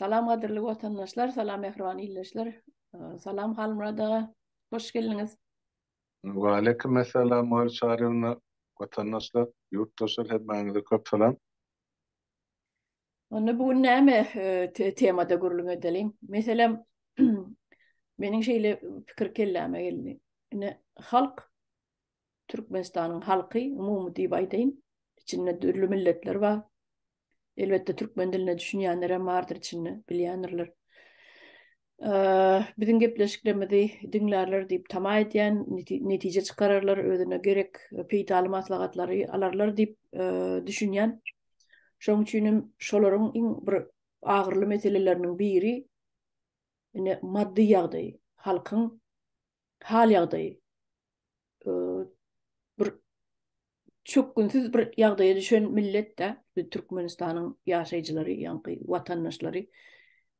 Salam kadirli vatandaşlar, salam ehrivan illeşler, salam Halmuradağa, hoş geldiniz. Ve aleykümselam ve çağrına vatandaşlar, yurttaşlar hepinize köp salam. Onu bugün näme temada gurulun edelim. Mesela benim şeyle fikir kelläme geldi. Ne halk, Türkmenistan'ın halkı, umumu diýip aýdaýyn. İçinde türlü milletler var. Elbette Türkmen diline düşünýänler hem bardyr içinde, bilýänler. Bizim gepleşiklerimizi dinlerler deyip tamam edýän, netije çıkararlar, özüne gerek peýdaly maslahatlary alarlar deyip düşünýän. Şoň üçin şolaryň iň bir agyrly meseleleriniň biri ine maddi ýagdaý, halkyň hal ýagdaý. Bir çökgünsiz bir ýagdaýa düşen millet de Türkmenistanyň ýaşaýjylary, ýa-ni watandaşlary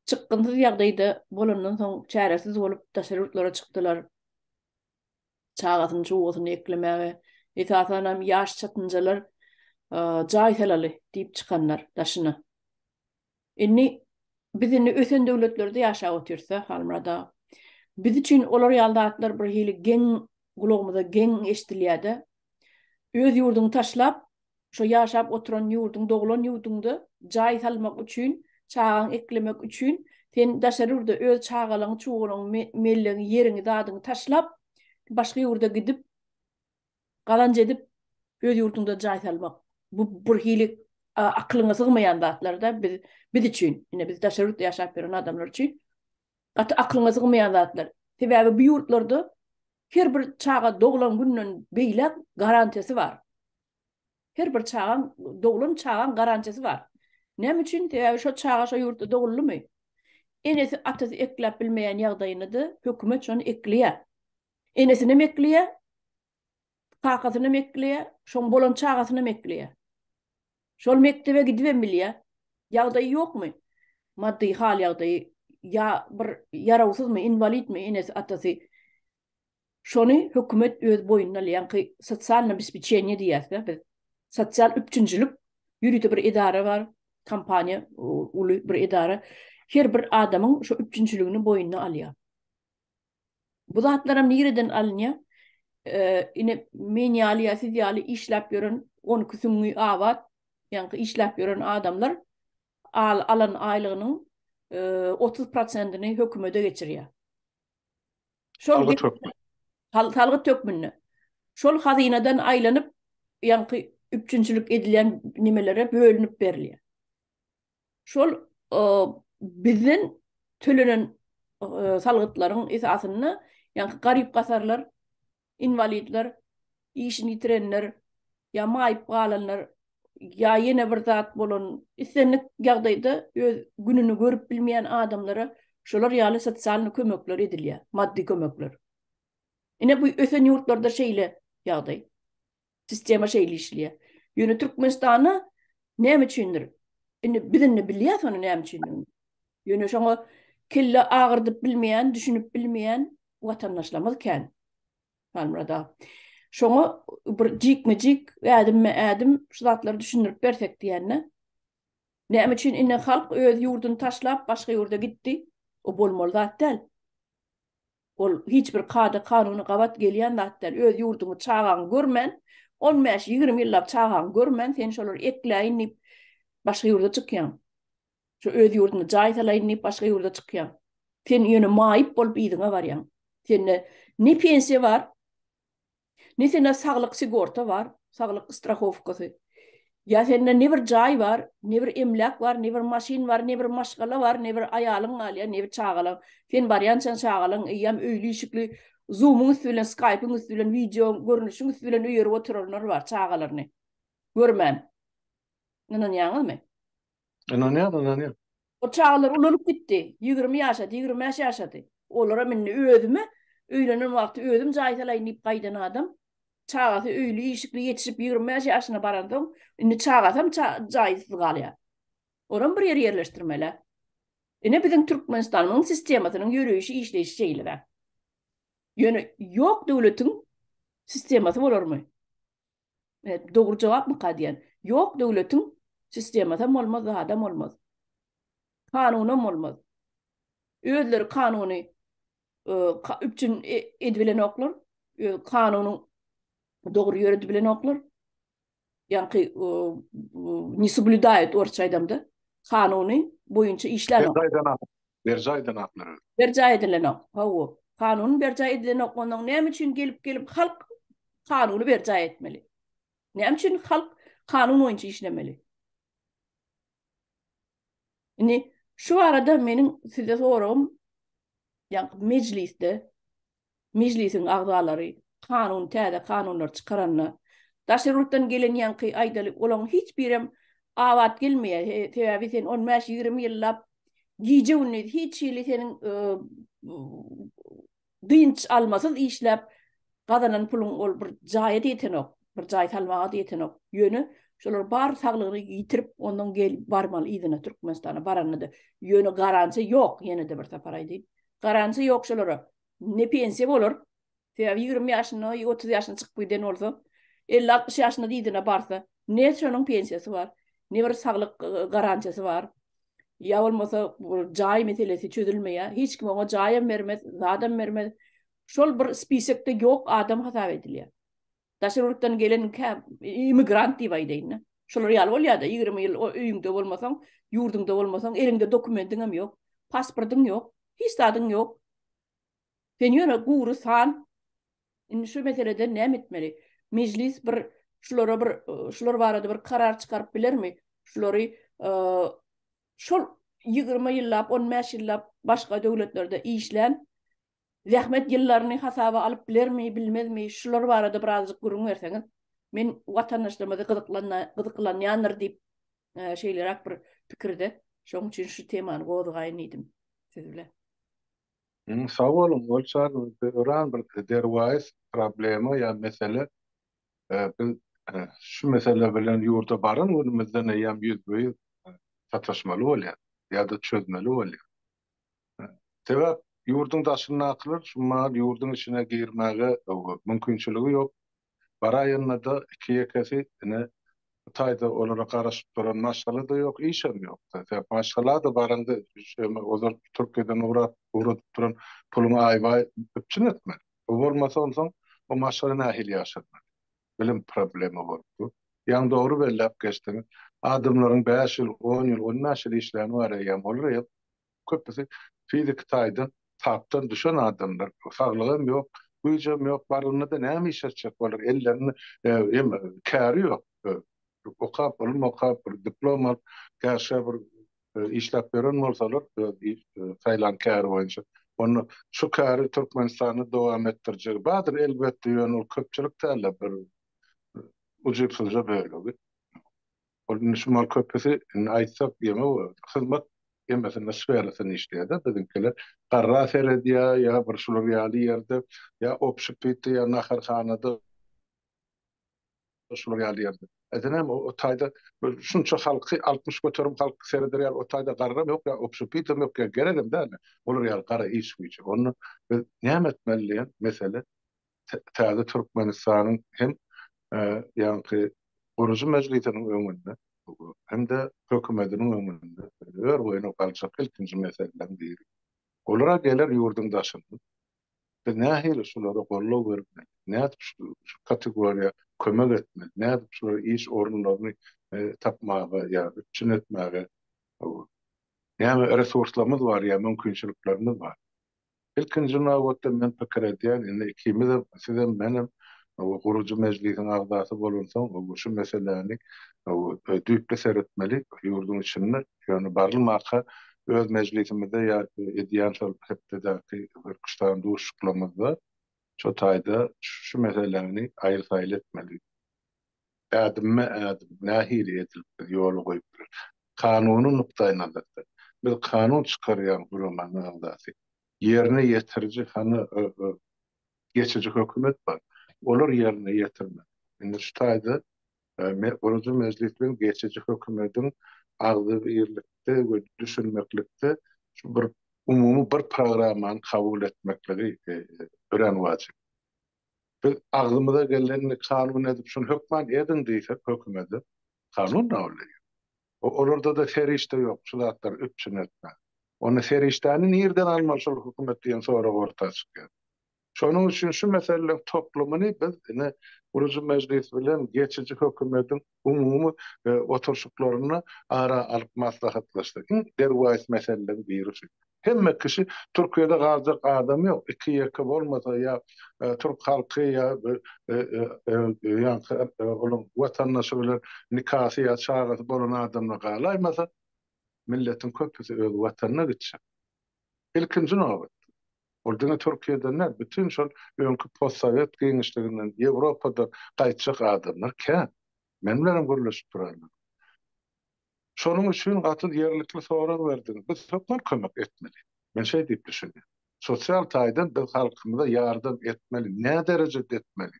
çykgynsyz ýagdaýda bolandan soň çäresiz bolup daşarutlara çykdylar. Çağatyn çoğusyny eklemäge, esasan hem ýaş çatynjalar jaý helaly diýip çykanlar daşyna. Inni biz inni ösen döwletlerde ýaşap otursa, halmada biz üçin olar ýaldatlar bir hili geň gulagymyza geň eşdilýärde. Öz ýurduny taşlap, şo ýaşap oturan ýurduň, doglan ýurduňda jaý salmak üçin, çağan eklemek üçin sen daşarurda öz çağalaň, çuğulaň, melleň ýerini, dadyny taşlap başga ýurda gidip galanç edip öz ýurduňda jaý salmak. Bu bir hili aklyňa sygmaýan zatlarda biz üçin, ine biz daşarurda ýaşap beren adamlar üçin gaty aklyňa sygmaýan zatlar. Sebäbi bu ýurtlarda her bir çağa doglan günden beýlek garantiyasi var. Her bir çağın doglan çağın garantiyasi var. Näme üçin? Sebäbi şo çağa şo ýurtda doglanmy? Enesi atasy eklep bilmeýän ýagdaýynda hökümet şonu ekleýär. Enesini ekleýär, kakasyny ekleýär, şoň bolan çağasyny ekleýär. Şol mektebe gidip bilýär. Ýagdaýy ýokmy? Maddi hal ýagdaýy ya bir yarawsızmy, invalidmi enesi atasy şonu hökümet öz boýundan alýan sosial обеспечение diýär. Biz sosial üçinçilik ýürüte bir idara var, kampanya, uly bir idara. Her bir adamyň şu üçinçiligini boýundan alýar. Bu zatlaram nireden alınýar? Ine men ýaly, siz ýaly işläp ýören 12 süňňi awat, ýa-ni işläp ýören adamlar alan aýlygynyň 30%-ni hökümete geçirýär. Şol Algı çok. salgy tökmünni. Şol hazinadan aýlanyp, ýa-ni üçinçilik edilen nimelere bölünüp berilýär. Şol bizden tölenen salgytlaryň esasyny, ýa-ni garyp gasarlar, invalidler, işini ýitirenler, ýa maýyp galanlar, ýa ýene bir zat bolan isenlik ýagdaýda öz gününi görüp bilmeýän adamlara şolar ýaly sosial kömekler edilýär, maddi kömekler. Ine bu ösen ýurtlarda şeýle ýagdaý. Sistema şeýle işleýär. Ýöne Türkmenistany näme üçindir? Ine bizini bilýär onu näme üçin? Ýöne şoňa kelle agyrdyp bilmeýän, düşünüp bilmeýän watandaşlarymyz kän. Halmurada. Şoňa bir jikmejik, ädim şu zatlary düşünürip bersek diýende. Näme üçin ine halk öz ýurduny taşlap başga ýurda gitdi? O bolmaly zat däl. Ol hiç bir kanuny gabat gelýän zat däl. Öz ýurduny çağan görmen, 15-20 ýyllap çağan görmen, sen şolar ekleýinip başga ýurda çykýan. Şu öz ýurduny jaý salaýynip başga ýurda çykýan. Sen ýöne maýyp bolup ýydyňa barýan. Sende ne pensiýa var, ne sende saglyk sigorta var, saglyk strahowkasy. Ya sende ne bir jaý var, ne bir emlak var, ne bir maşin var, ne bir maşgala var, ne bir aýalyň alýan, ne bir çağalyň. Sen barýan sen çağalyň, ýa öýli işikli Zoom'un üstülen, Skype'un üstülen, video görünüşün üstülen öýerip oturanlar var çağalaryny. Görmän. Näme ýaňyzmy? Ananya. O çağlar ulunup gitti. 20 ýaşady, 25 ýaşady. Olara minni özümi, öýlenen wagty özüm jaý salaýynyp gaýdan adam. Çağatı öýli işikli ýetişip 25 ýaşyna barandym. Indi çağatam jaýsyz galýar. Oram bir ýere ýerleşdirmeli. Ine bizim Türkmenistanyň sistemasynyň ýürüýüşi işleýişi şeýle. Ýöne ýok döwletiň sistemasy bolarmy? Dogry jogap mı diýen? Ýok döwletiň sistemasy bolmaz, adam bolmaz. Kanunum olmaz. Özleri kanuni üpçün edbilen oklar. Kanunun doğru yöre bilen oklar. Yani nisi blüdayet orçaydamda. Kanuni boyunca işlen ok. Berjaydan akları. Berca edilen ok. Havu. Kanun berca edilen ok. Ondan ne için gelip halk kanunu berca etmeli. Ne için halk kanun boyunca işlemeli. Yani şu arada benim size sorum, yani meclisin ağzaları kanun täze kanunlar çıkaranlar daşırlıktan gelen yankı aydalı olan hiçbirim avat gelmeye tevavi sen 15-20 yıllap giyici unni hiç yili senin dıyınç almasız işlep kazanan pulun ol bir cahit eten ok bir cahit almağa eten ok yönü şolar bar sağlığını yitirip ondan gel barmal idine Türkmenistan'a baranı da yönü garanti yok yine de bir taparay değil garanti yok şolara ne pensiye olur. Tev 20 yaşına, 30 yaşına çıkıp giden olsa, 50-60 yaşına diydine barsa, ne şonun pensiyası var, ne bir sağlık garantisi var. Ya olmasa bu cay meselesi çözülmeye, hiç kim ona caya vermez, zaten vermez. Şol bir spisekte yok adam hata ediliyor. Taşırlıktan gelen imigrant diye vaydayın. Şolar yal ol ya da 20 yıl o öyünde olmasan, yurdunda olmasan, elinde dokumentin hem yok, pasportun yok, hiç tadın yok. Sen yöne guru san, şu meselede ne etmeli? Meclis bir şulara barada bir karar çıkarıp bilir mi? Şuları şol 20 yıllap 15 yıllap başka devletlerde işlen zahmet yıllarını hasaba alıp bilir mi bilmez mi? Şular barada birazcık gurun verseniz men vatandaşlarıma da gıdıklanyanlar deyip şeyler bir fikirde. Şoň üçin şu temany goýdugayyn idim. Siz bile. Sağ olun. Olçar öran bir derwayis problemi ya mesele biz şu mesele bilen ýurda baryn önümizden ýa yüz boýy sataşmaly bolýar ýa-da çözmeli bolýar. Sebäp ýurdun daşyny aklyr, şumma ýurdun içine girmäge mümkinçiligi ýok. Baraýynda da iki ýekesi ine taýda olara garaşyp duran maşgala da ýok, iş hem ýok. Sebäp maşgala da baryndy, ozar Türkiýeden uğratyp duran puluny aýbay öpçün etme. O bolmasa onsoň o maşgala nähili ýaşadmy? Bilim problemi bolupdy. Ýa-ni dogry bellep geçdiňiz. Adamlaryň 5 ýyl, 10 ýyl, 15 ýyl işläni bar ýa bolar ýa köpüsi fizik taýdan tapdan düşen adamlar. Saglygym ýok, güýjem ýok, baryny da näme işetjek bolar? Ellerini käri ýok. Okap, okap, diplom alıp, gärşe bir işläp beren bolsalar, saýlan käri boýunça. Onu şu käri Türkmenistany dowam etdirjek. Badyr elbetde ýöne köpçülik täze bir ujupsuzja bölegi. Onun şumal köpüsi aýtsak ýeme hyzmat ýemesine sferasyn işleýär-de bizimkiler. Garra serediýa ýa bir şular ýaly ýerde ýa opşypyty ýa naharhanada şular ýaly ýerde. Edenem o taýda şunça halky 60 göterim halk seredirýär o taýda garram ýok ýa opşypyty ýok ýa gerelim däl. Olar ýaly gara iş güýçe. Onu biz näme etmeliýän mesele täze Türkmenistanyň hem ýa-ni Gurucu Meclisiniň öňünde hem de hökümetiniň öňünde ör boýuna galçak ilkinji meselelerden biri. Olara geler ýurdun daşyndy. Biz nähili şulara gollaw bermek, nädip şu kategoriýa kömek etmek, nädip şulara iş orunlaryny tapmaga ýa üçin etmäge näme resurslarymyz bar ýa mümkinçiliklerimiz bar. İlkinji nawatda men pikir edýän, indi ikimiz de sizem menem Gurucu Meclisiň agzasy bolansoň, şu meselelerini düýpli seretmeli ýurdun içinde. Ýöne barlymaka öz meclisimizde ýa edýän şol hepdeki bir kuşdan duşuklamyz bar. Şu taýda şu meselelerini aýyr-saýyl etmeli. Ädime ädim nähili edilip ýol goýup dur. Kanuny nukdaýy nazarda. Biz kanun çykarýan gurulmanyň agzasy. Yerine ýetirji hany geçici hökümet bar. Olar yerine ýetirme. Indi şu taýda Gurucu Meclisiň geçici hökümetiň agzy birlikde we düşünmeklikde şu bir umumy bir programany kabul etmekligi ören wajyp. Biz agzymyza geleni kanun edip şunu hökman edin diýsek hökümeti kanun da bolýar. Olurda da ferişte yok. Şu zatlar üpçün etme. Onu feriştani nereden almaşol hükümet diyen sonra orta çıkıyor. Şonun üçin şu meseleler toplumunu biz ine Urucu Meclis bilen geçici hökümetin umumy oturşuklaryny ara alyp maslahatlaşdyk. Derwäs meseleleri biri. Hemme kişi Türkiýede galjak adam ýok. Iki ýeke bolmasa ya Türk halky ya onun watandaşy bilen nikasy ya çagasy bolan adamlar galaýmasa milletin köpüsi öz watanyna gitse. İlkinji nowbat. Orada Türkiye'de ne? Bütün şol önkü postsovet genişliginden Ýewropada gaýtjak adamlar kän. Men bilen görüşip durarlar. Şonuň üçin gaty yerlikli sorak berdim. Biz hökümet kömek etmeli. Men şey diýip düşünýär. Sosial taýdan biz halkymyza ýardam etmeli. Ne derejede etmeli?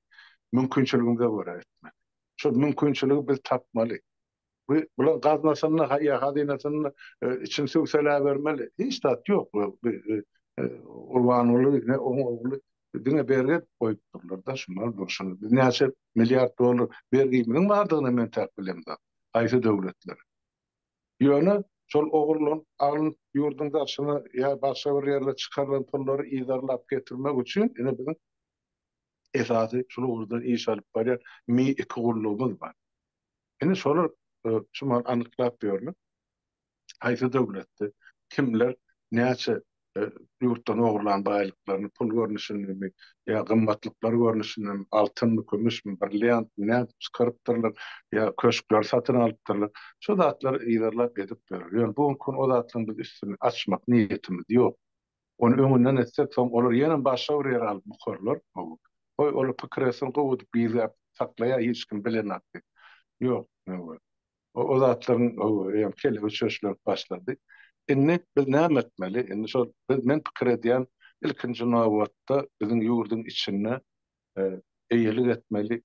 Mümkinçiligimize görä etmeli. Şu mümkinçiligi biz tapmaly. Bulan gaznasyny ya hazinasyny için söwselä bermeli. Hiç tat ýok. Urbanly ne oňly dine berget goýup durlar da şunlar durşun. Näçe milliard dolar bergiminiň bardygyny men täp bilemdi. Aýsy döwletler. Ýöne şol ogurlan alın ýurdun darşyna ya başga bir ýerle çykarylan pullary iýdarlap getirmek üçin ine biziň esasy şol ogurdan iş alyp barýar iki gullugymyz bar. Ine şolar şuman anyklap berýärler. Aýsy döwletde kimler näçe ýurtdan ogurlan baýlyklaryny pul görnüşini ya gymmatlyklary görnüşini altynmy, kömüşmi, brilliantmy näme çykarypdyrlar ya köşkler satyn alypdyrlar. Şu zatlar ýerlerle edip berýär. Ýöne bu gün o zatlaryň biz üstüni açmak niýetimiz ýok. Onu öňünden etsek soň olar ýene başga bir ýere alyp bukarlar. Oy olar pikiresin gowy bize saklaýa hiç kim bilenmedi. Ýok. O zatlaryň ýa kelip çöşler başlady. Inni biz näme etmeli? Inni şol men pikir edýän ilkinji nowatda biziň ýurdun içine eýelik etmeli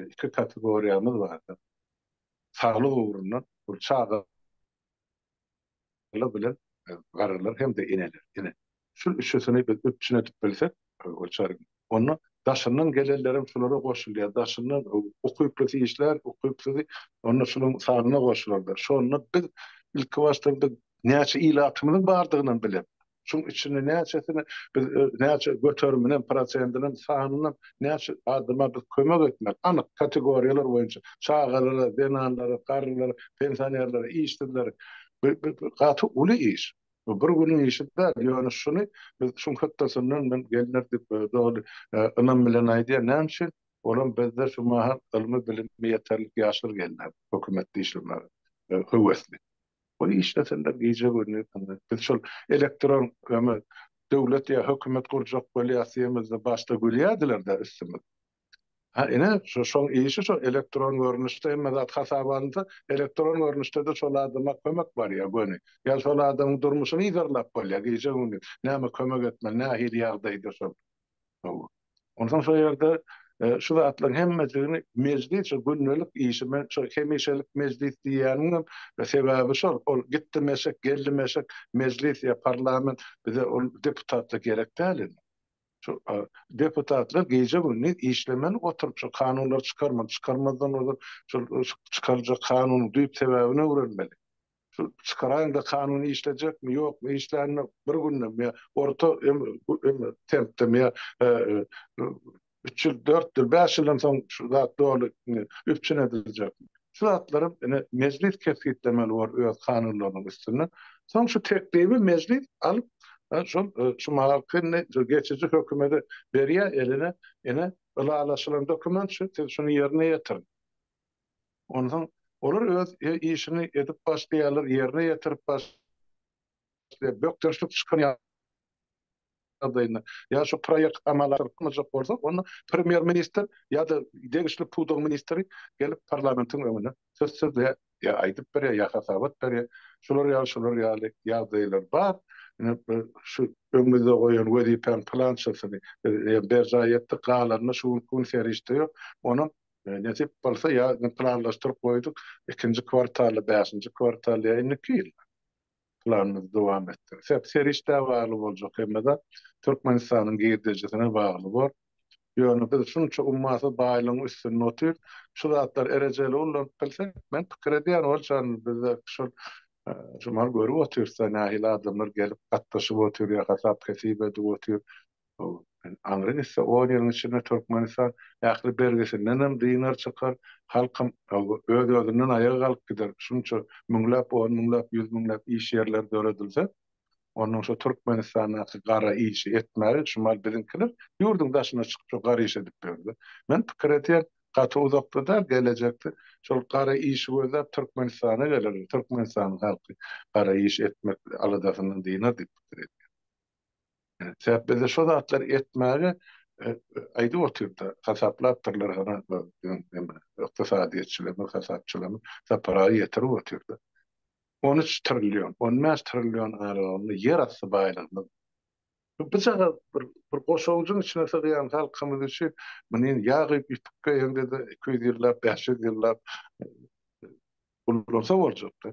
iki kategoriýamyz bar. Saglyk ugrundan bu çaga bilen garalar hem de ineler. Ine. Şu üçüsini biz üçüne edip bilsek, o çaryn. Onu daşından gelenlerim şulara goşulýar. Daşından okuyup işler, okuyup onu şunun sağına goşulurlar. Şonu biz ilk başta näçe ilaçymyň bardygyny bilip, şuň içinde näçesini biz näçe götürmeden prosentinin sahanyny näçe adyma biz kömek etmek anyk kategoriýalar boýunça çağalara, denanlara, garrylara, pensionerlere, işçilere gaty uly iş. Bir günün işinde ýöne şunu biz şuň hatdasynyň men gelnerdik dogry anam bilen aýdýar näçe olan bizde şu mahal ilmi bilimi yeterlik ýaşlar geldi. Hökümetde işlemler höwesli. O işlesenler iyice görünüyor. Biz şol elektron döwlet ya hökümet kurjak bolýasymyzda başda gülýärdiler de üstümiz. Ine şol işi şol elektron görnüşde hem zat hasabanda elektron görnüşde de şol adama kömek bar ya göni. Ya şol adamyň durmuşyny ýerlap bolýar. Iýje güni näme kömek etmeli, näme ýagdaýda şol. Ondan şol ýerde şu zatlaryň hemmesini meclis günnelik işi men şu hemişelik meclis diýäniň sebäbi şol. Ol gitmesek, gelmesek meclis ya parlament bize ol deputatlyk gerek däl. Şu deputatlar gece günü işlemen oturup şu kanunlar çıkarmadan olur şu çıkaracak kanunu duyup sebebine öğrenmeli. Şu çıkarayan da kanunu işleyecek mi yok mu işlerini bir günde mi orta tempte mi 3 yıl 4 yıl 5 yıldan sonra şu zat doğru üpçün edilecek mi? Şu zatlarım meclis kesitlemeli var öz kanunlarının üstüne. Son şu teklifi meclis alıp şu halkın geçici hükümeti berýär eline ene ılalaşılan doküment şunu yerine getirin. Ondan olur öz işini edip başlaýarlar, yerine getirip başlaýar. Bökdürşlük çykan ýa-da ya şu proýekt amalatyrmyjak bolsa, onu premier minister ýa-da degişli pudog ministeri gelip parlamentin öňüne söz ya aýdyp berýär, ya hasabat berýär. Şular ýagdaýlar bar. Şu öňümizde goýan wezipen planşasyny berjaýetde galanma şu gün ferişdi onu nesip bolsa ýa planlaşdyryp goýduk ikinji kwartaly 5-nji kwartaly ýa 2 ýyl planymyz dowam etdi. Ferişde bagly boljak hemme-de Türkmenistanyň giýdirjisine bagly bor. ýöne biz şunça ummasy baýlygyň üstüne otyr, şu zatlar erejeli bolan bilsek, men pikir edýän bolşan bizde şu mal görüp otyrsa nähili adamlar gelip gatdaşyp otyr, ýa hasap kesip edip otyr. Angryn ise o ýeriniň içinde Türkmenistan ýakly bergesinden hem dinar çykar, halkym öz-özünden aýaga galyp gider. Şunça müňläp, on müňläp, ýüz müňläp iş ýerleri döredilse, onun şu Türkmenistanyň gara işi etmäli, şumal biziňkiler ýurdun daşyna çykyp şu gara iş edip berdi. Men pikir edýän gaty uzakda da gelecekdi. Şol gara işi gözläp Türkmenistana gelir. Türkmenistanyň halky gara iş etmek aladasyndan diýene diýip pikir edýär. Sebäp bize şu zatlar etmäge aýdy otyrda hasaplapdyrlar gana ykdysadyýetçiler, hasapçylar sapara ýetirip otyrda. 13 trilyon, 15 trilyon aralygyny yer asty baýlygyny. Bize bir goşawjyň içine sygýan halkymyz üçin muny ýagy bitipke ýerde de 200 ýyllap, 500 ýyllap bulunsa boljakdy.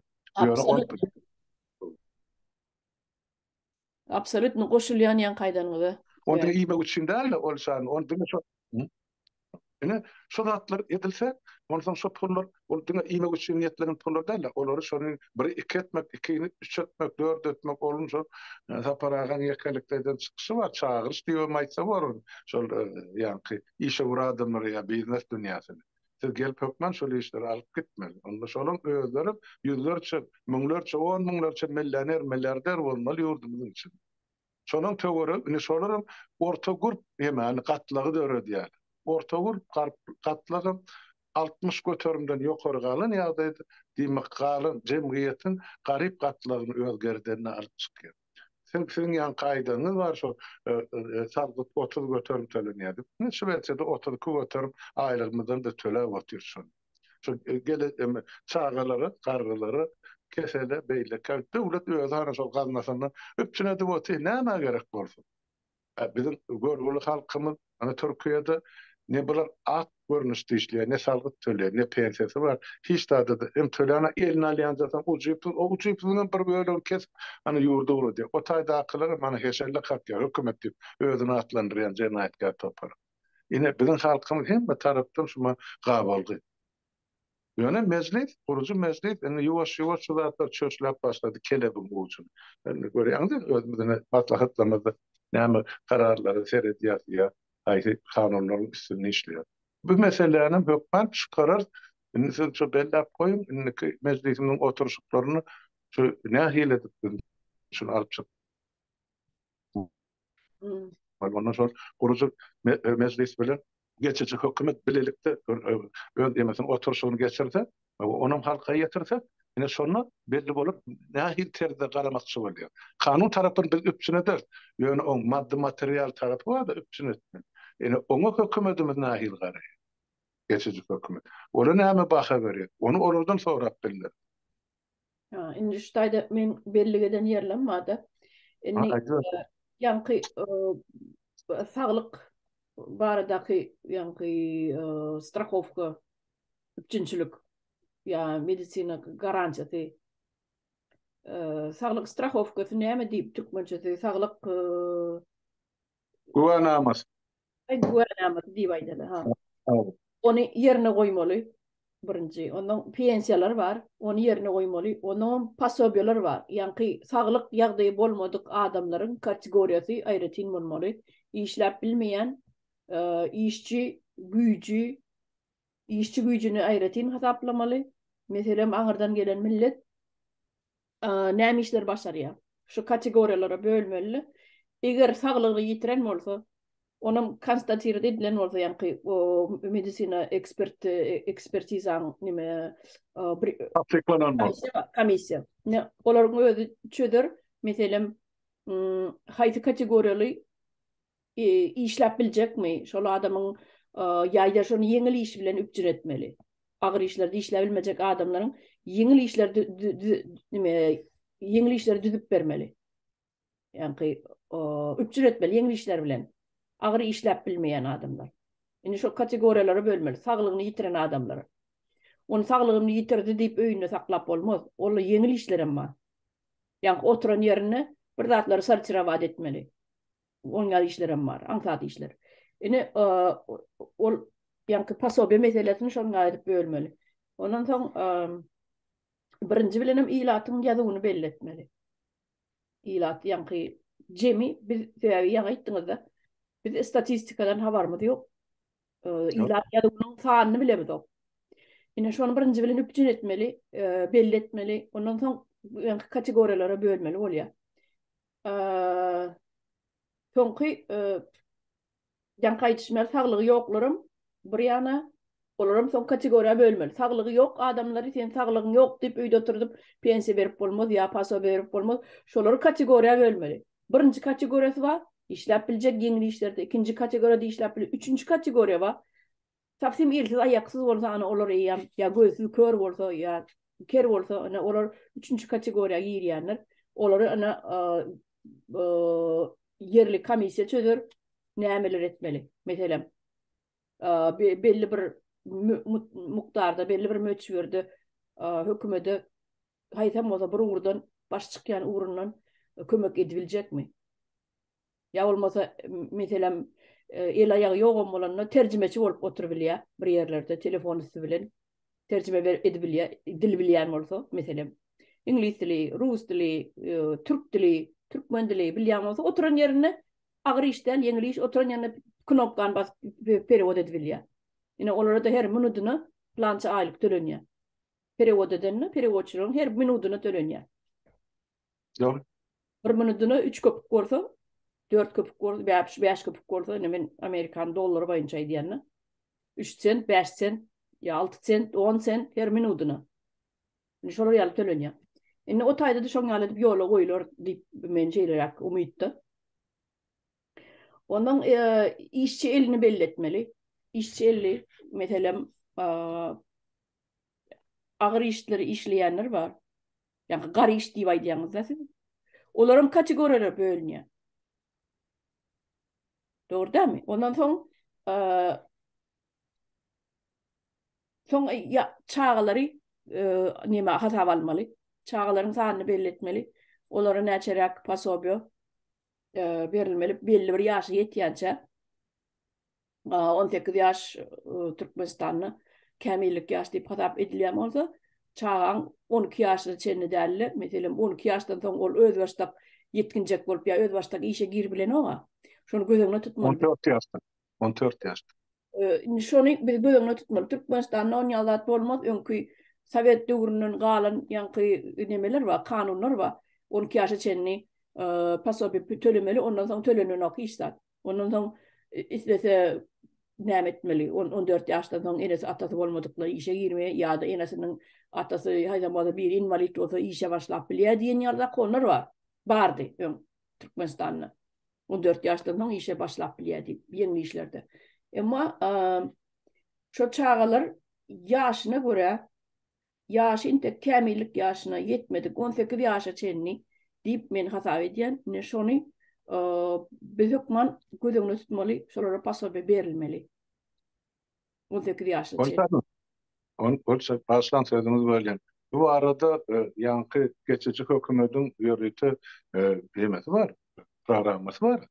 Absolutny goşulýan ýan gaýdanyňy. Onda iýmek üçin däl, olsan, onu diňe şu. Ine şu zatlar edilse, ondan şu pullar, ol diňe iýmek üçin niýetlenen pullar däl, olary şonu bir iki etmek, ikini üç etmek, dört etmek bolunca saparagan ýekeliklerden çykyşy bar, çağırış diýip aýtsa bar. Şol ýa-ni işe uradymlar ýa biznes dünýäsine. Siz gelip hökmen şol işleri alyp gitmeli. Onda şolaň özleri ýüzlerçe, müňlerçe, on müňlerçe milliarder bolmaly ýurdumyň içinde. Şonuň töweri, ine şolaryň orta grup ýa-ni gatlygy döredýär. Orta grup gatlygy 60 göterimden ýokary galan ýagdaýda diýmek galan jemgyýetin garyp gatlygyny özgerdiğine alyp çykýar. Senin ýan gaýdanyň bar şo salgyp 30 göterim tölenýär. Ne şeýle 32 göterim aýlygymyzdan da töläp otyr şonu. Şu gele çağalary, gargylary kesele beýle käp döwlet öz hana şol gazmasyny öpçüne de boty näme gerek bolsun. Bizim görgüli halkymyz ana Türkiýede ne bular ak görnüşde işleýär, ne salgyt töleýär, ne pensiýasy bar. Hiç da hem töläne elini alýanjasan uçypynyň bir bölegi kesip ana ýurda urdy. O taýda akylar mana heşelle kapýar, hökümet diýip özüni atlandyrýan jenaýetkär topar. Ine bizim halkymyz hem bir tarapdan şuma gabaldy. Ýöne meclis, gurucu meclis, ýuwaş-ýuwaş şu zatlar çöçläp başlady kelebim bolsun. Görýäňiz, özümizde maslahatlamada näme kararlary seredýär ýa aýdy kanunlaryň üstünde işleýär. Bu meselelerini hökmen çıkarar, siz şu bellap koyun, inniki meclisinin oturuşuklaryny şu nähil edip şunu alıp çık. Ondan sonra gurucu meclis bilen geçici hökümet bilelikde ön demesin oturuşunu geçirse, onun halka yetirse, yine sonra belli bolup nähil terde garamakçy bolýar. Kanun tarapyny biz üpçün eder. Ýöne o maddi material tarapy var da üpçün etmeli. Yani onu hökümetimiz nähil garaýar. Geçici hökümet. Ola näme baha berýär? Onu olurdan sorap bildir. Indi şu taýda men belligeden ýerlenmadi. Inni ýanky saglyk baradaky ýanky strahowka üçinçilik ýa medisina garantiýasy saglyk strahowkasy näme diýip türkmençe saglyk Güwenamas. Güwenamas diýip aýdylar. Onu yerine goýmaly. Birinci, ondan pensiyalar var, onu yerine goýmaly. Onun pasobiyalar var. Ýanky saglyk ýagdaýy bolmadyk adamlaryň kategoriýasy aýratyn bolmaly. İşläp bilmeýän işçi güýjüni aýratyn hasaplamaly. Meselem aňyrdan gelen millet näme işler başarýar. Şu kategoriýalara bölmeli. Eger saglygy ýitiren bolsa, onun konstatir edilen bolsa ýanky medisina ekspertizaň nime komissiýa. Ne olaryň özü çöder. Meselem haýsy kategoriýaly işläp biljekmi? Şol adamyň ýa şonu ýeňil iş bilen üpjün etmeli. Agyr işlerde işläp bilmejek adamlaryň ýeňil işlerde ýeňil işleri düzüp bermeli. Ýanky üpjün etmeli ýeňil işler bilen. Agyr işläp bilmeýän adamlar. Indi şu kategoriýalara bölmeli. Saglygyny ýitiren adamlar. Onu saglygyny ýitirdi diýip öýünde saklap bolmaz. Ola ýeňil işlerem bar. Ýa oturan ýerine bir zatlary sarçyrawat etmeli. Oňa işlerem bar, aňsat işler. Ine ol yankı pasobe meselesini şoňa aýdyp bölmeli. Ondan soň birinji bilenem ilatın ýazygyny belli etmeli. İlat yankı jemi biz sebäbi ýa aýtdyňyz da biz statistikadan habarymyz ýok. Yok. İlat ýazygynyň sanyny bilemizok. Ine şonu birinji bilen üpjün etmeli, belli etmeli. Ondan soň yankı kategoriýalara bölmeli bolýar. Soňky yankı aýtışmaly saglygy ýoklarym bir ýana olaram soň kategoriýa bölmeli. Saglygy ýok adamlary sen saglygyň ýok diýip öýde oturdup pensiýa berip bolmaz ýa paso berip bolmaz. Şolary kategoriýa bölmeli. Birinji kategoriýasy bar, işläp biljek ýeňil işlerde. İkinji kategoriýada işläp biljek. Üçüncü kategoriýa bar. Tapsim ilsiz aýaksyz bolsa ana olar ýa gözsüz kör bolsa ýa ker bolsa ana olar üçüncü kategoriýa girýänler. Olary ana yerli komissiýa çözer nämeler etmeli. Meselem belli bir mukdarda belli bir möçberde hökümete haýsam bolsa bir urdan baş çykýan urundan kömek edibiljekmi? Ya bolmasa meselem el ayağı ýok bolanyna terjimeçi bolup oturup bilýär bir ýerlerde telefonyny bilen terjime edibilýär, dil bilýän bolsa meselem ingliz dili, rus dili, türk dili, türkmen dili bilýän bolsa oturan ýerine agyr işden ýeňil iş oturan ýerine knopkan bas period edibilýär. Ine olara da her minutyna plança aýlyk tölenýär. Period edenine periodçylygyň her minutyna tölenýär. Yok. Bir minutyna 3 köpük bolsa 4 köpük bolsa 5 köpük bolsa ine men Amerikan dollary boýunça diýenler. 3 sent, 5 sent, ýa 6 sent, 10 sent her minutyna. Ine şolar ýaly tölenýär. Ine o taýda da şoň ýaly ýola goýular diýip men şeýlerak umytdy. Ondan işçi elini belli etmeli. İşçi eli meselem agyr işleri işleýänler bar. Yani gary iş diýip aýdýanňyzda siz. Olaryň kategoriýalara bölünýär. Dogry dämi? Ondan soň çağalary näme hasap almaly? Çağalaryň sanyny belli etmeli. Olara näçerek pasobio berilmeli. Belli bir ýaşy ýetýänçe 18 yaş Türkmenistan'ı kämillik yaş diýip hasap edilýän bolsa, çağan 12 ýaşy çenli däli, meselem 12 ýaşdan soň ol öz başda yetkinjek bolup ýa öz başda işe gir bilen oga. Şonu gözüňe tutmaly. 14 ýaşda. 14 ýaşda. Şonu biz gözüňe tutmaly. Türkmenistan'da 10 ýyllat bolmaz, öňkü Sowet döwründen galan ýanky nemeler bar, kanunlar bar. 12 ýaşy çenli pasopi tölemeli, ondan soň tölenýän ok işler. Ondan soň istese näme etmeli? 14 ýaşdan soň enesi atasy bolmadykla işe girmeye ýa-da enesiniň atasy haýsam bolsa bir invalid bolsa işe başlap bilýär diýen ýerler konlar bar. Bardy Türkmenistanda. 14 ýaşdan soň işe başlap bilýär diýip ýeňi işlerde. Emma şo çağalar ýaşyna görä ýaşy inte kämillik ýaşyna ýetmedik 18 ýaşa çenli diýip men hasap edýän. Ne şonu biz hükman gözüňe tutmaly, şolara pasobe berilmeli. 18 ýaşa çenli. Olsa başlan sözünüz bölgen. Bu arada yankı geçici hökümetin ýörüti demesi var, programması var.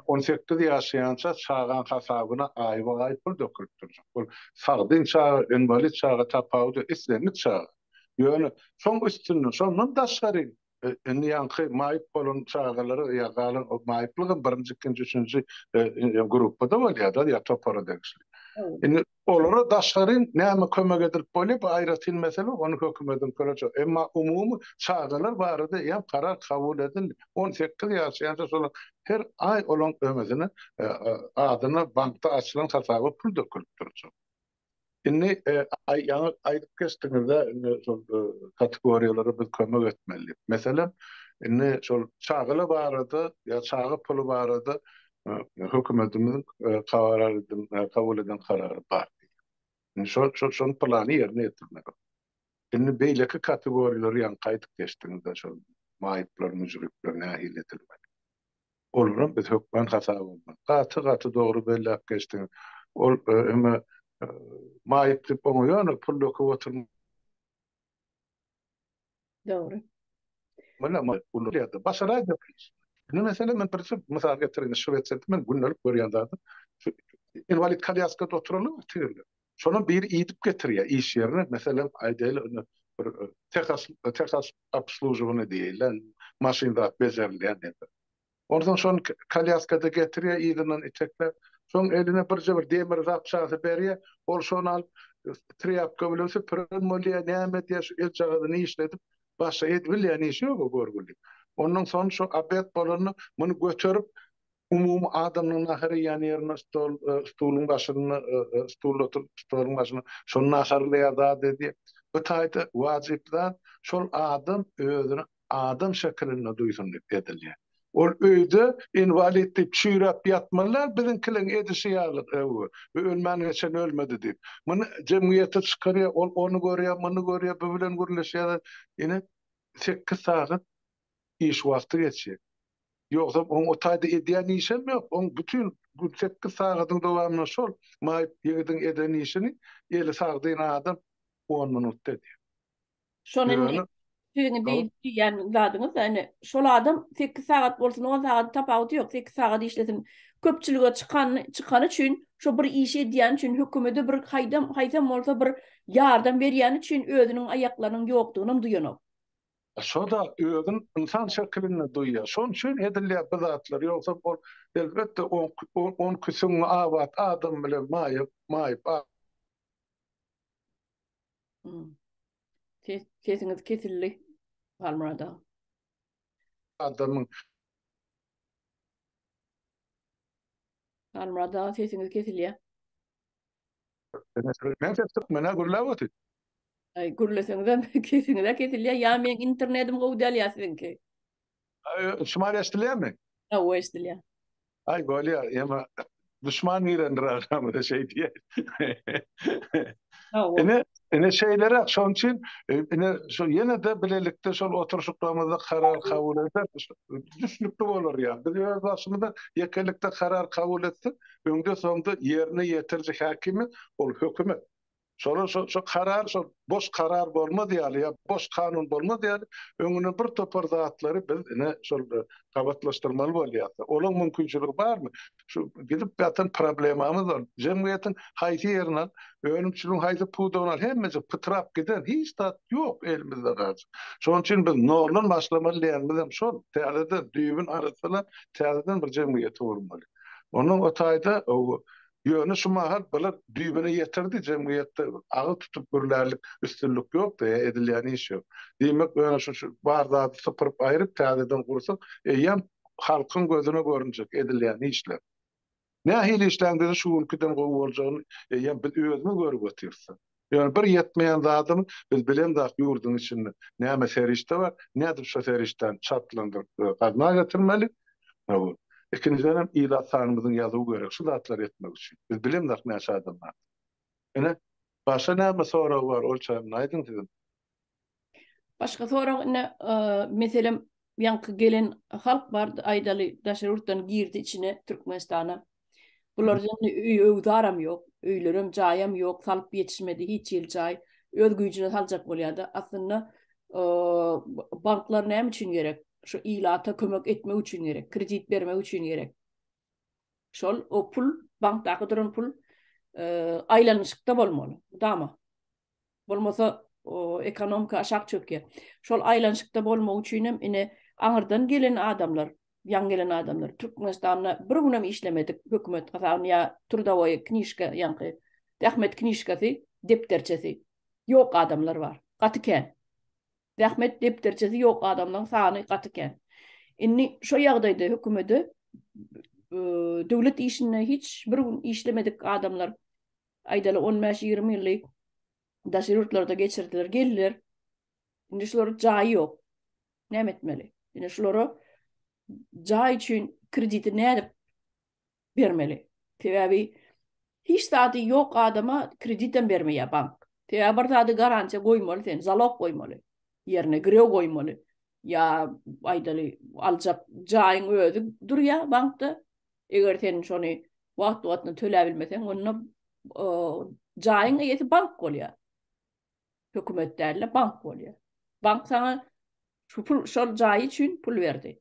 18 ýaşaýança çağan hasabyna aýba-aý pul dökülip durjak. Bu sagdyn çağı, invalid çağı, tapawdy islenlik çağı. Ýöne şoň üstünden şondan daşgary yankı maýyp bolan çağalary ýa galan o maýyplygyň birinji, ikinji, üçünji grupda bolýar-da ýa topara degişli. Indi olara daşgaryn näme kömek edip bolýar, bu aýratyn mesele, onu hökümetin köreçi. Emma umumy çağalar barada ýa karar kabul edildi. 18 ýaşaýança şolar her ay olan ömezini adyna bankda açylan hasaby pul dökülip durjak. Indi aýdyp geçdiňizde kategoriýalary biz kömek etmeli. Meselem, indi şol çağalar barada ýa çağı pulu barada hökümetimizin kabul eden kararı var. Şon plany ýerine ýetirmek. Indi beýleki kategoriýalary ýankaýdyp geçdiňizde şol maýyplar, müjripler nähil edilmeli. Olaram biz hökmen hasaby bolmaly. Gaty dogry belläp geçdiň. Ol emma maýyp diýip oňaýan pul döküp oturmak. Dogry. Mana pul ýa-da başaraýdy. Ne mesela men bir mesela getirin Şweç'te men günlük görýändim. Invalid kalyaskada oturalı tigirler. Şonu bir idip getiriyor iş yerine. Mesela aýdaýly bir Texas obsluživany diýilen maşynda bezerilýän. Ondan sonra kalyaskada getiriyor iýdinden itekler. Soň eline bir demir zapçasy berýär. Ol şonu alyp triyapka bilen süpürün molýa näme diýär şu el jagadyny işledip başa edilýän işi ýok görgüli. Ondan sonra şu abet bolany muny götürüp adamın nahary ýerine stolun başyny stolun başyny şonu naharlaýar dedi. Bu taýda wajypdan şol adam özüni adam şeklinde duýsun edilýär. Ol öýde invalid diýip çüýräp ýatmalar biziňkileň edişi ýaly ölmäni geçen ölmedi diýip. Muny jemgyýete çykarýar, ol onu görýär, muny görýär, bu bilen gürleşýär. Ine 8 saat iş wagty geçýär. Yoksa on o taýda edýän işem ýok. On bütün 8 sagatyň dowamyny şol maýyp ýerden eden işini eli sagdyn adam 10 minutda edýär. Şonun tüýüni beýdiýän zadyňyz, ýani şol adam 8 sagat bolsun 10 sagat tapagy ýok, 8 sagat işlesin. Köpçülige çykany üçin, şo bir iş edýän üçin hökümete bir haýdam bolsa bir ýardam berýän üçin özüniň aýaklarynyň ýokdugyny duýanok. Şo da özün insan şeklinde duýýar. Şoň üçin edilýär bu zatlar. Ýoksa bol elbetde on küsüň awat adam bilen maýyp Sesiňiz kesildi. Halmurada. adamyň Halmurada sesiňiz kesilýär. men septik mena gürläweti. Ay gürleseňizem sesiňiz kesilýär. Ya men internetim gowdalýar sizinki. Şumal ýaşdylýarmy? Ha, o estilýär. Ay golýar, ýa-ma düşman ýerendir da şey diýer. Ha, o. Ene şeylere şoň üçin şu ýene de bilelikde şol oturşyklarymyzda karar kabul eder. Düşnükli bolar ýa. Biz başymyzda ýekelikde karar kabul etsek, öňde soňda ýerine ýetirjek häkimi ol hökümet. Şu karar, boş karar bolmaz ýaly, ya boş kanun bolmaz ýaly. Öňüne bir topar zatlary biz ine şol gabatlaşdyrmaly bolýar. Olaň mümkinçiligi barmy? Şu gidip ýatan problemamyz bar. Jemgyýetiň haýsy ýerinden önümçiligiň haýsy puwdagyny hemmesi pytrap giden hiç tat ýok elimizde gazy. Şoň üçin biz normal başlamaly diýenimiz şol. Täzeden düýbün arasyna täzeden bir jemgyýet bolmaly. Onuň o taýda ýöne şu mahal bular düýbüne ýetirdi jemgyýetde agy tutup görlerlik üstünlük ýok da edilýän iş ýok. Diýmek ýöne şu bardaty sypyryp aýryp täzeden gursak, ýam halkyň gözüne görünjek edilýän işler. Nähili işlerinde şu ülkeden gowy boljagyny ýam biz özüme görüp otursak. Ýöne bir ýetmeýän zadymy biz bilemdik ýurdun içinde näme serişde bar, näde şu serişden çatlandyr gazma getirmeli. İkinciden ila sanımızın yazığı görek, şu zatlar etmek için. Biz bilemdik näçe adamlar. Ene, başa näme soragy bar, ol çaýym aýdyň sizin. Başka sonra meselem yankı gelen halk var aydaly daşarurtdan girdi içine Türkmenistana. Bulardan öwdaram ýok, öýlerim jaýam ýok, salyp ýetişmedi hiç ýel jaý. Öz güýjüne saljak bolýardy. Aslında banklar näme üçin gerek? Şu ilata kömek etmek üçin gerek, kredit bermek üçin gerek. Şol o pul, bankdaky duran pul aýlanışykda bolmaly. Dama. Bolmasa o ekonomika aşak çökýär. Şol aýlanışykda bolmak üçin hem ine aňyrdan gelen adamlar, ýan gelen adamlar Türkmenistanda bir günem işlemedik hökümet gazagyny ýa turdawy knişka ýanky Ahmet knişkasy, depterçesi ýok adamlar var. Gatyken. Rahmet depterçesi ýok adamlaryň sany gatyken. Inni şo ýagdaýda hökümeti döwlet işine hiç bir gün işlemedik adamlar aýdaly 15-20 ýyllyk daşyrurtlarda geçirdiler, geldiler. Indi şolar jaý ýok. Näme etmeli? Indi şolary jaý üçin krediti näde bermeli? Täbi hiç taýdy ýok adama krediten bermeýär bank. Täbi bir taýdy garantiýa goýmaly, sen zalog goýmaly. Yerine grew goýmaly. Ya aýdaly aljak jaýyň özü durýar bankda. Eger sen şonu wagt-wagtyna töläp bilmeseň, onu jaýyň ýeti bank bolýar. Hökümetlerle bank bolýar. Bank sana şu pul şol jaý üçin pul berdi.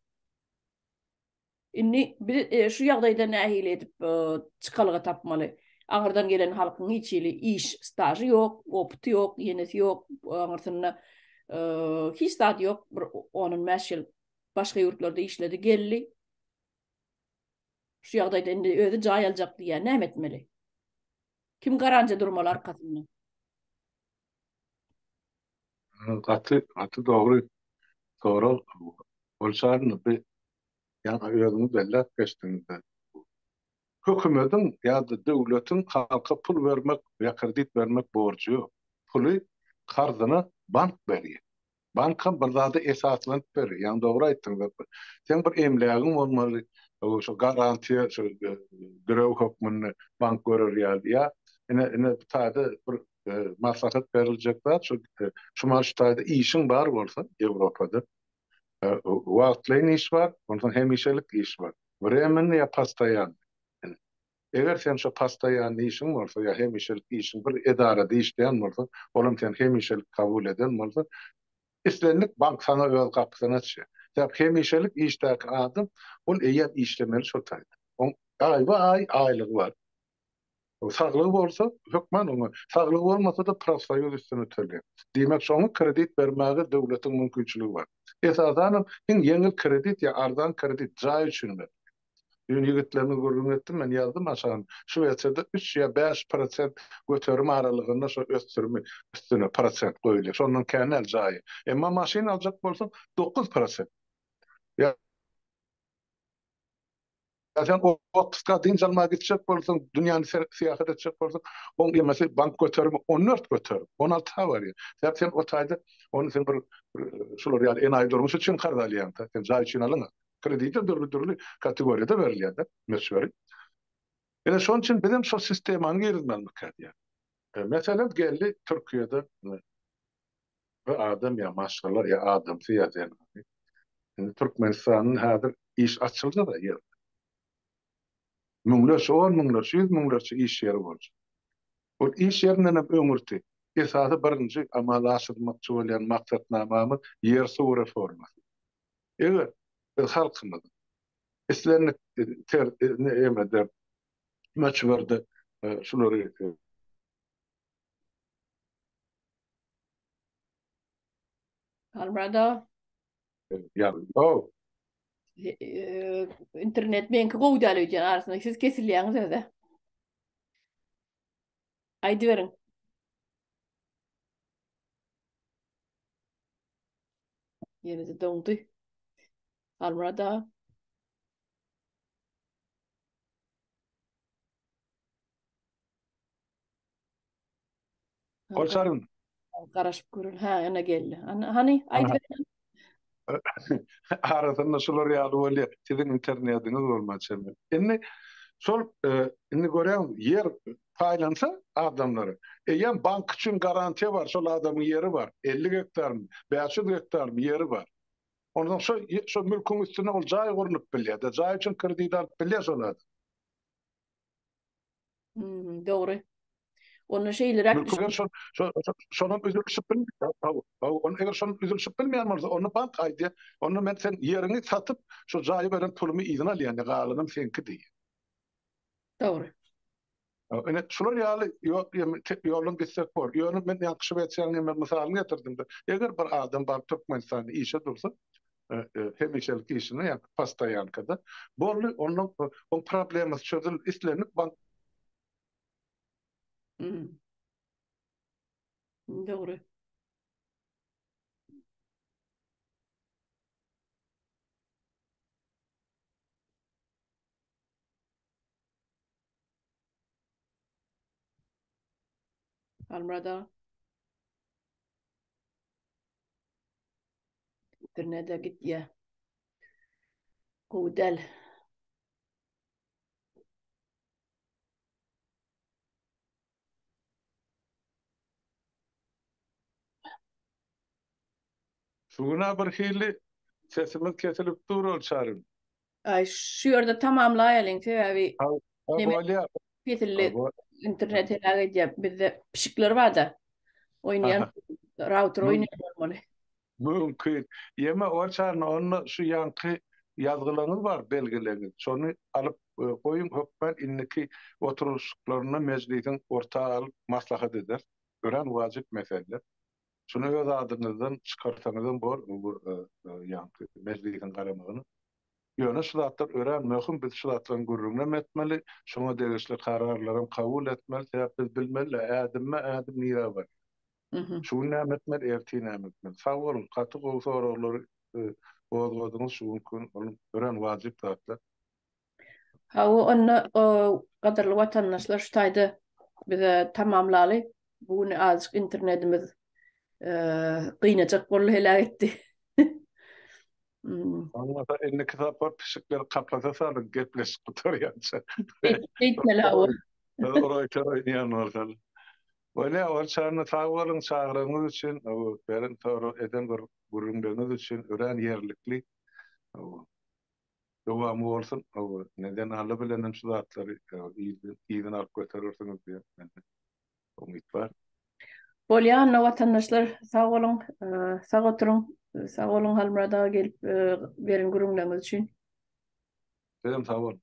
Inni bir şu ýagdaýda nähili edip çykalyga tapmaly. Aňyrdan gelen halkyň içili iş stajy ýok, opty ýok, ýenesi ýok, aňyrsyna hiç staj ýok. Bir onun mäşil başga ýurtlarda işledi gelli. Şu ýagdaýda indi özi jaý aljak diýär, näme etmeli? Kim garantiýa durmaly arkasynda? Atı doğru soral olşarını bir yani özünü belli geçtiğinde hökümetin ya da devletin halka pul vermek ya kredi vermek borcu yok. Pulu karzına bank veriyor. Banka burada esaslanıp veriyor. Yani doğru ayttın. Sen bir emlakın olmalı. O şu garantiye şu görev hükmünü bank verir ya. Yine tadı bir maslahat verilecekler. Şu maaşlarda işin var olsa Avrupa'da. Wagtlyň iş var, ondan hemişelik iş var. Временный ya pastayan. Yani, eger sen şu pastayan işin varsa ya hemişelik işin bir edarada işleyen varsa, olam sen hemişelik kabul eden varsa, islenlik bank sana öz kapısını açıyor. Tabi hemişelik işteki adam, ol eýär işlemeli şu taýda. On ay aylygy var. O saglygy bolsa, hökmen onu. Saglygy bolmasa da profsoýuz üstüne ötelýär. Diýmek şoňa kredit bermäge döwletiň mümkinçiligi var. Esasan hiň ýeňil kredit ya ardan kredit jaý üçin ber. Ýöne ýigitlerimi görgüm etdim, men ýazdım aşağı. Şweýçarda 3 ya 5% göterim aralygynda şu ösdürme üstüne prosent goýulýar. Şondan känel jaý. Emma maşyn aljak bolsaň 9%. Ya sen o 30'ga din almaya gidecek bolsaň, dünýäni seýahat etjek bolsaň, on mesela bank göterimi 14 göterim, 16 var ya. Sen o taýda onu sen bir şular ýaly enaý durmuş üçin gardalýan ta. Sen jaý üçin alyň. Kredite türlü kategoriýada berilýär de, meşgul. Ene şoň üçin bizim şu sistemaň girizmelmek ýa. Mesela geldi Türkiýede bir adam ya maşgallar ya adam ýazy. Türkmenistanyň häzir iş açyldy da ýer. Müňlerçe, 10 müňlerçe, 100 müňlerçe iş ýeri bolýar. O iş ýerinden hem öňürti. Esasy birinji amala aşyrmakçy bolýan maksatnamamy ýer suw reformasy. Eger halkymyz islerini emede meçberde şulary Almada o internet benki gowdaly üçin arasynda siz kesilýäňiz öze. Aýdy beriň. Ýene-de doňdy. Almada olşaryn garaşyp görül. Ha, ene geldi. Hani aýdy beriň. arasynda şular ýaly bolýar. Sizin internetiniz bolmaçy. Indi sol indi görýän yer paýlansa adamlary. Eýen bank üçin garantiýa bar, şol adamyň ýeri bar. 50 hektar, 500 hektar ýeri bar. Ondan şu mülkün üstüne ol jaý gurunup bilýär. Da jaý üçin kredit alyp bilýär şol adam. Dogry. Onu şeyler Mülkügen şonun üzülüşüp bilmeýär. Onu eger şonun üzülüşüp bilmeýär bolsa, onu bank aýdy. Onu men sen ýerini satyp, şu jaý beren pulumy ýygyna alýan, galynym senki diýär. Dogry. Ene şular ýaly ýolun gitsek bor. Ýöne men ýakşy etýän men mysalyny getirdim de. Eger bir adam bar Türkmenistanda işe dursa, hemişelik işini ýa pastaýankada, bolly onun o problemy çözülip islenip bank. Dogry. Almada internete gitýär. Gowdal. Şuna bir hili sesimiz kesilip durul çarım. Ay şu ýerde tamamlaýalyň sebäbi Bolýar. Petilli internet helage bizde pişikler var da oynayan router oynayan olmalı. Mümkin. Yeme o çarın onu şu yankı yazgılaryňyz bar, belgileňiz. Şonu alyp goýun, hökmen inniki oturuşlaryna meclisiň ortaga alyp maslahat eder. Gören wajyp meseleler. Şunu öz adyňyzdan çykarsaňyz bor, bu ýa-ni meclisiň garamagyny. Ýöne şulatlar ören möhüm, biz şulatlaryň gurrundan etmeli, şoňa degişli kararlaryny kabul etmeli, sebäp biz bilmeli, ädime ädim nire bar. Mhm. Şunu nämetmeli, erti nämetmeli. Sag bolun, gaty gowy soraglary bozgodyňyz şu mümkin, onu ören wajyp zatlar. Ha onu gadarly watandaşlar şu taýda bize tamamlaly. Bugün azık internetimiz gynajak bolly helak etdi. Anlata elini kitap var, pişikleri kaplasa sarın, gepleşik kutarıyança. Eýtmeli ha. Orayta oynayan ortalı. Öyle orçarını sağ olun çağırığınız için, berin soru eden gururunduğunuz için ören yerlikli devamı olsun. Neden halı bilenim şu zatları iyiden alıp götürürsünüz diye. Umut var. Bolýan watandaşlar sağ olun, sağ oturun, sağ olun Halmurada gelip berin gurulmagyňyz üçin. Dedim sağ olun.